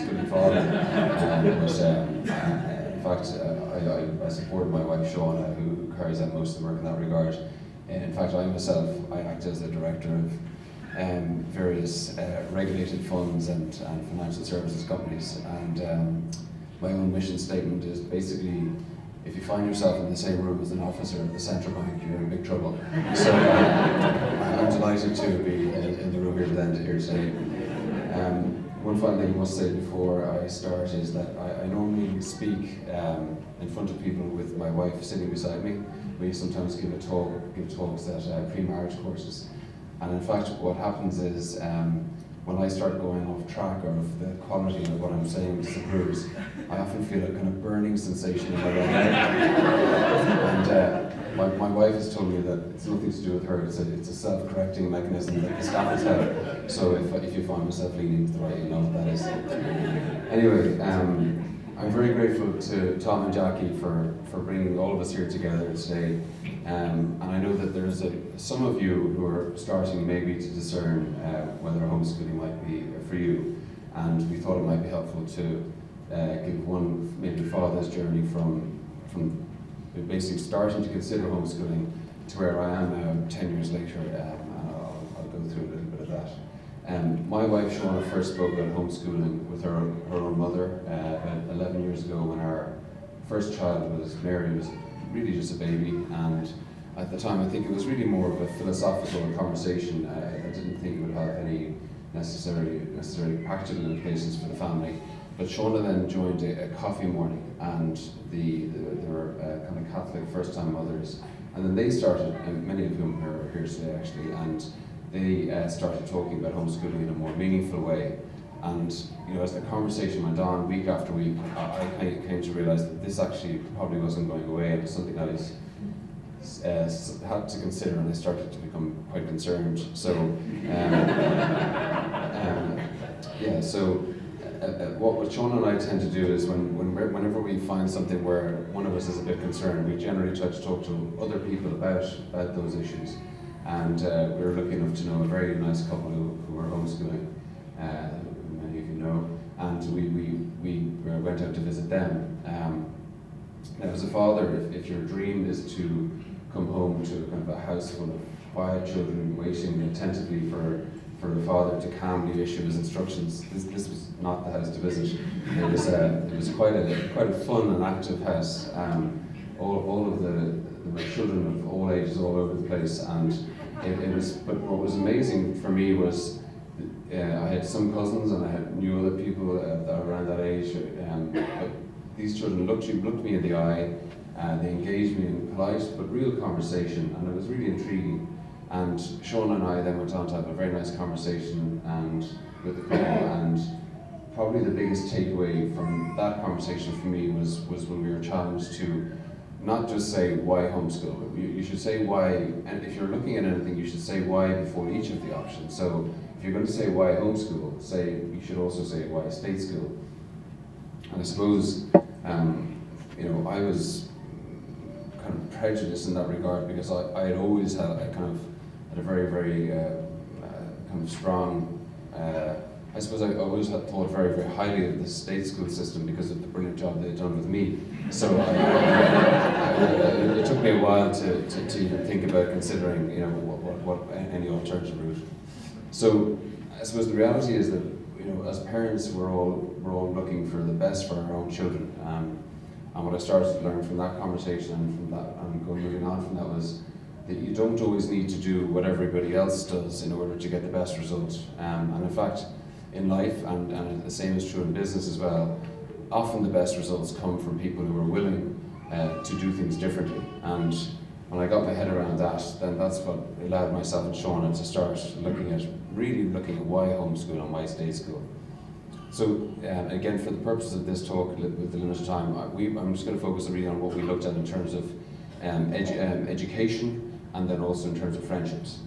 homeschooling father. In fact, I supported my wife Shauna, who carries out most of the work in that regard. In fact, I myself, I act as the director of various regulated funds and financial services companies, and my own mission statement is basically, if you find yourself in the same room as an officer at the central bank, you're in big trouble. So I'm delighted to be in the room here today. One final thing I must say before I start is that I normally speak in front of people with my wife sitting beside me. We sometimes give talks at pre-marriage courses. And in fact, what happens is when I start going off track, or if the quality of what I'm saying disapproves, I often feel a kind of burning sensation in my right leg. And my wife has told me that it's nothing to do with her, it's a self-correcting mechanism that the staff has had. So if you find myself leaning to the right, you know what that is. Anyway, I'm very grateful to Tom and Jackie for bringing all of us here together today. And I know that there's some of you who are starting maybe to discern whether homeschooling might be for you. And we thought it might be helpful to give one maybe father's journey from basically starting to consider homeschooling to where I am now 10 years later, and I'll go through a little bit of that. My wife Shauna first spoke about homeschooling with her own mother about 11 years ago, when our first child Mary was really just a baby, and at the time I think it was really more of a philosophical conversation. I didn't think it would have any necessarily practical implications for the family. But Shauna then joined a coffee morning, and they were kind of Catholic first-time mothers, and then they started, and many of whom are here today actually, and they started talking about homeschooling in a more meaningful way. And as the conversation went on week after week, I came to realize that this actually probably wasn't going away. It was something I had to consider, and I started to become quite concerned. So, what Shauna and I tend to do is whenever we find something where one of us is a bit concerned, we generally try to talk to other people about those issues. And we were lucky enough to know a very nice couple who were homeschooling, many of you know, and we went out to visit them. Now, as a father, if your dream is to come home to kind of a house full of quiet children waiting attentively for the father to calmly issue his instructions, this was not the house to visit. It was quite a fun and active house. All of the children of all ages, all over the place, and it was. But what was amazing for me was I had some cousins and I knew other people around that age. But these children looked me in the eye. They engaged me in polite but real conversation, and it was really intriguing. And Sean and I then went on to have a very nice conversation with the couple, and probably the biggest takeaway from that conversation for me was when we were challenged to not just say why homeschool. You should say why, and if you're looking at anything, you should say why before each of the options. So if you're going to say why homeschool, you should also say why state school. And I suppose I was kind of prejudiced in that regard, because I had always had a very, very kind of strong, I suppose I always had thought very, very highly of the state school system because of the brilliant job they had done with me. So it took me a while to even think about considering, what any alternative route. So I suppose the reality is that, as parents, we're all looking for the best for our own children. And what I started to learn from that conversation and from that, and moving on from that, was that you don't always need to do what everybody else does in order to get the best result. And in fact, in life, and the same is true in business as well, often the best results come from people who are willing to do things differently. And when I got my head around that, then that's what allowed myself and Shauna to start looking at why homeschool and why state school. So again, for the purposes of this talk, with the limited time, I'm just going to focus really on what we looked at in terms of education, and then also in terms of friendships.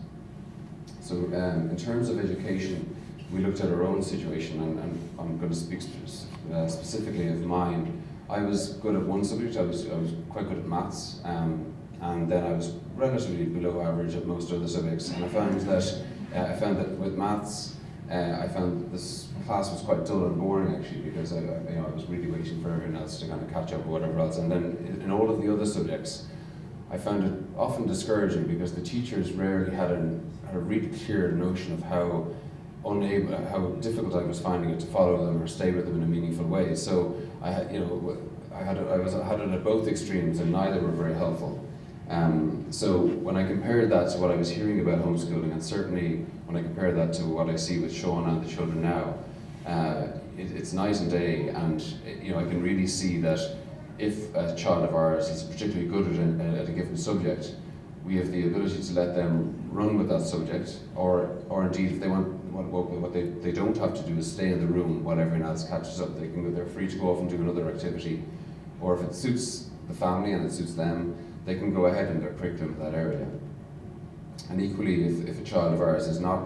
So in terms of education, we looked at our own situation, and I'm going to speak specifically of mine. I was good at one subject. I was quite good at maths, and then I was relatively below average at most other subjects. And I found that with maths, I found this class was quite dull and boring actually, because I was really waiting for everyone else to kind of catch up or whatever else. And then in all of the other subjects, I found it often discouraging because the teachers rarely had a really clear notion of how difficult I was finding it to follow them or stay with them in a meaningful way. So I had it at both extremes, and neither were very helpful. So when I compared that to what I was hearing about homeschooling, and certainly when I compare that to what I see with Sean and the children now, it's night and day. And I can really see that if a child of ours is particularly good at a given subject, we have the ability to let them run with that subject, or indeed if they want, what they don't have to do is stay in the room while everyone else catches up. They're free to go off and do another activity, or if it suits the family and it suits them, they can go ahead in their curriculum in that area. And equally, if a child of ours is not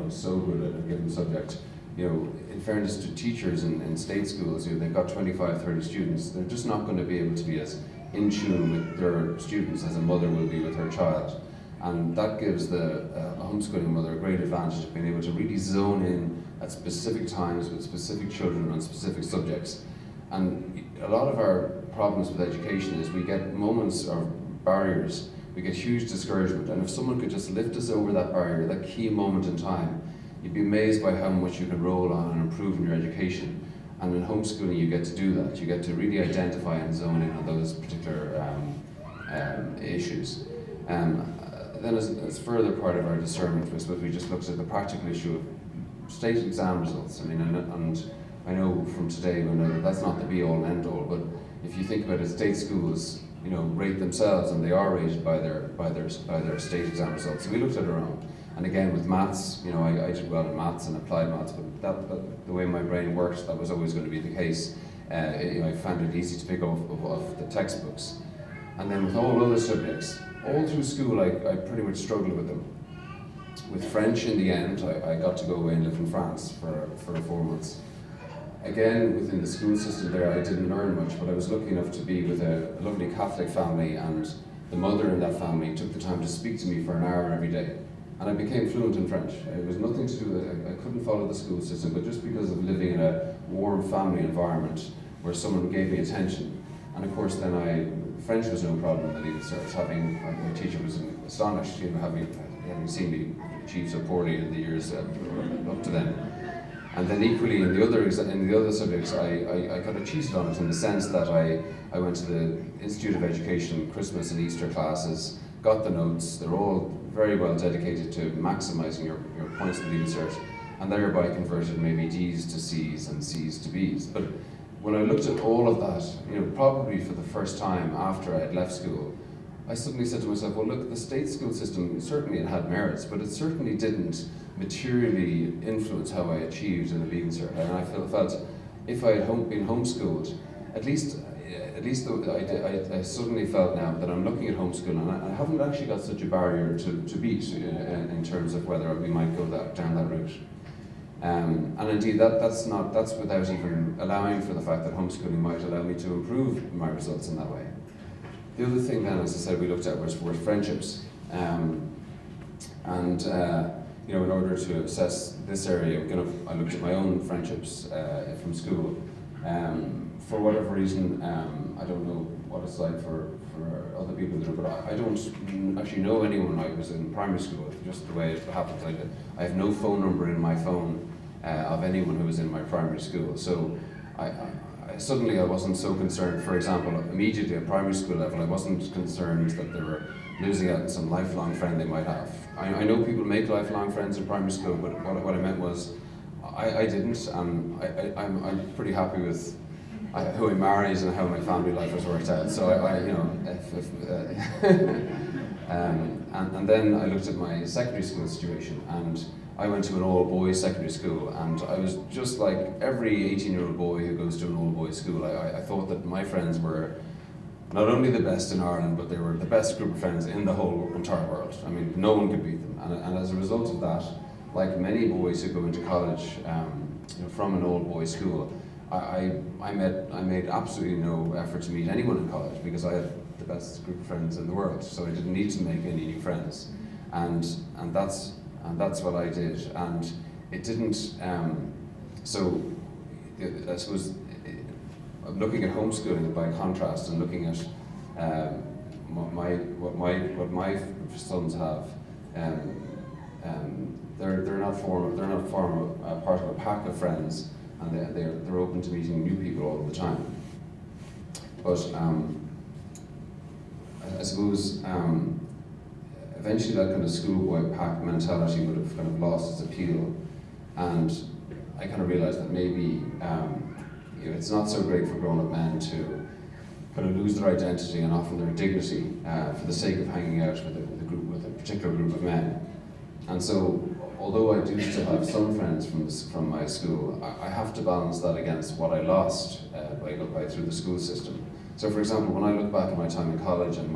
so good at a given subject, in fairness to teachers in state schools, they've got 25, 30 students, they're just not going to be able to be as in tune with their students as a mother will be with her child. And that gives a homeschooling mother a great advantage of being able to really zone in at specific times with specific children on specific subjects. And a lot of our problems with education is we get moments of barriers, we get huge discouragement, and if someone could just lift us over that barrier, that key moment in time, you'd be amazed by how much you can roll on and improve in your education. And in homeschooling, you get to do that. You get to really identify and zone in on those particular issues. Then as further part of our discernment, I suppose we just looked at the practical issue of state exam results. I mean, and I know from today we know that that's not the be-all and end-all, but if you think about it, state schools, rate themselves, and they are rated by their state exam results. So we looked at our own. And again, with maths, I did well in maths and applied maths, but the way my brain works, that was always going to be the case. I found it easy to pick off the textbooks. And then with all other subjects, all through school, I pretty much struggled with them. With French, in the end, I got to go away and live in France for 4 months. Again, within the school system there, I didn't learn much, but I was lucky enough to be with a lovely Catholic family, and the mother in that family took the time to speak to me for an hour every day. And I became fluent in French. It was nothing to do with it. I couldn't follow the school system, but just because of living in a warm family environment where someone gave me attention. And of course then French was no problem in the leaving cert. My teacher was astonished, having seen me achieve so poorly in the years up to then. And then equally in the other subjects, I kind of cheated on it in the sense that I went to the Institute of Education Christmas and Easter classes, got the notes. They're all very well dedicated to maximising your points in the leaving cert, and thereby converted maybe D's to C's and C's to B's. But when I looked at all of that, probably for the first time after I had left school, I suddenly said to myself, well look, the state school system, certainly it had merits, but it certainly didn't materially influence how I achieved in the leaving cert. And I felt if I had been homeschooled, at least I suddenly felt now that I'm looking at homeschooling, and I haven't actually got such a barrier to beat in terms of whether we might go down that route. And indeed, that's without even allowing for the fact that homeschooling might allow me to improve my results in that way. The other thing then, as I said, we looked at were friendships. In order to assess this area, I looked at my own friendships from school. For whatever reason, I don't know what it's like for other people that are, but I don't actually know anyone when I was in primary school, just the way it happens. I have no phone number in my phone of anyone who was in my primary school. So suddenly I wasn't so concerned, for example, immediately at primary school level, I wasn't concerned that they were losing out on some lifelong friend they might have. I know people make lifelong friends in primary school, but what I meant was, I didn't, and I'm pretty happy with who I married and how my family life has worked out. So and then I looked at my secondary school situation, and I went to an all-boys secondary school, and I was just like every 18-year-old boy who goes to an all-boys school. I thought that my friends were not only the best in Ireland, but they were the best group of friends in the whole entire world. I mean, no one could beat them. And as a result of that, like many boys who go into college from an all-boys school, I made absolutely no effort to meet anyone in college because I had the best group of friends in the world. So I didn't need to make any new friends, and that's what I did. And it didn't, so I suppose, looking at homeschooling by contrast and looking at what my sons have, they're not part of a pack of friends, and they're open to meeting new people all the time. But I suppose eventually that kind of schoolboy pack mentality would have kind of lost its appeal, and I kind of realized that maybe it's not so great for grown-up men to kind of lose their identity and often their dignity for the sake of hanging out with a particular group of men. And so, although I do still have some friends from my school, I have to balance that against what I lost through the school system. So, for example, when I look back at my time in college and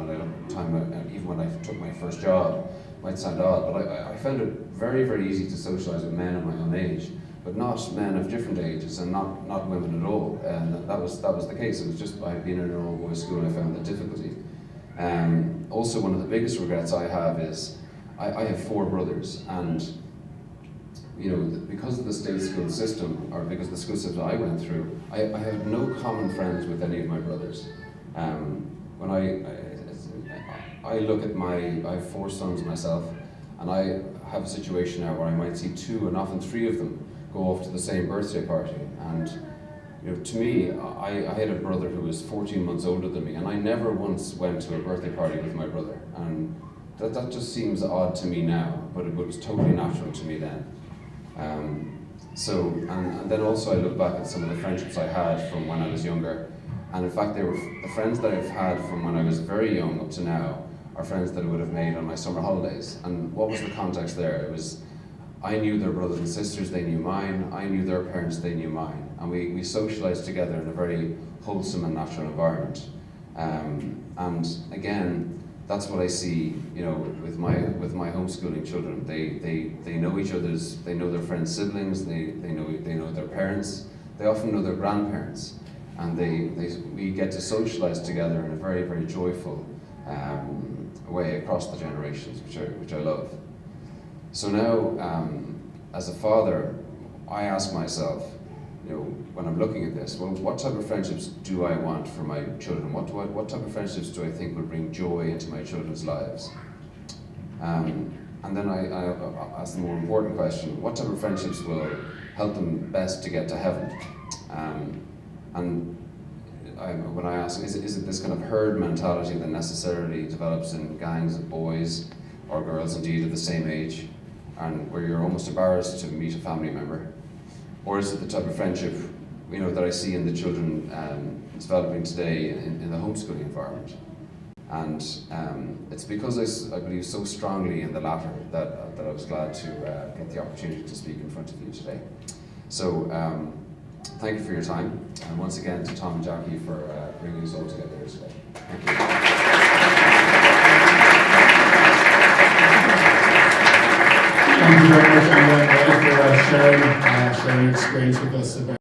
even when I took my first job, it might sound odd, but I found it very, very easy to socialize with men of my own age, but not men of different ages and not women at all. And that was the case. It was just by being in an all-boys school, I found that difficulty. Also, one of the biggest regrets I have is I have 4 brothers, and because of the state school system, or because of the school system I went through, I have no common friends with any of my brothers. When I look at I have 4 sons myself, and I have a situation now where I might see 2 and often 3 of them go off to the same birthday party. And to me, I had a brother who was 14 months older than me, and I never once went to a birthday party with my brother. And that just seems odd to me now, but it was totally natural to me then. And then also I look back at some of the friendships I had from when I was younger, and in fact they were the friends that I've had from when I was very young up to now are friends that I would have made on my summer holidays. And what was the context there? It was, I knew their brothers and sisters, they knew mine, I knew their parents, they knew mine, and we socialized together in a very wholesome and natural environment. And again, that's what I see, with my homeschooling children. They know each other's, they know their friends' siblings, they know their parents, they often know their grandparents, and we get to socialize together in a very, very joyful way across the generations, which I love. So now, as a father, I ask myself, when I'm looking at this, well, what type of friendships do I want for my children? What type of friendships do I think will bring joy into my children's lives? And then I ask the more important question, what type of friendships will help them best to get to heaven? When I ask, is it this kind of herd mentality that necessarily develops in gangs of boys or girls indeed of the same age, and where you're almost embarrassed to meet a family member? Or is it the type of friendship, that I see in the children developing today in the homeschooling environment? And it's because I believe so strongly in the latter that I was glad to get the opportunity to speak in front of you today. So thank you for your time, and once again to Tom and Jackie for bringing us all together here today. Thank you. Thank you very much, Anna, for sharing your experience with us about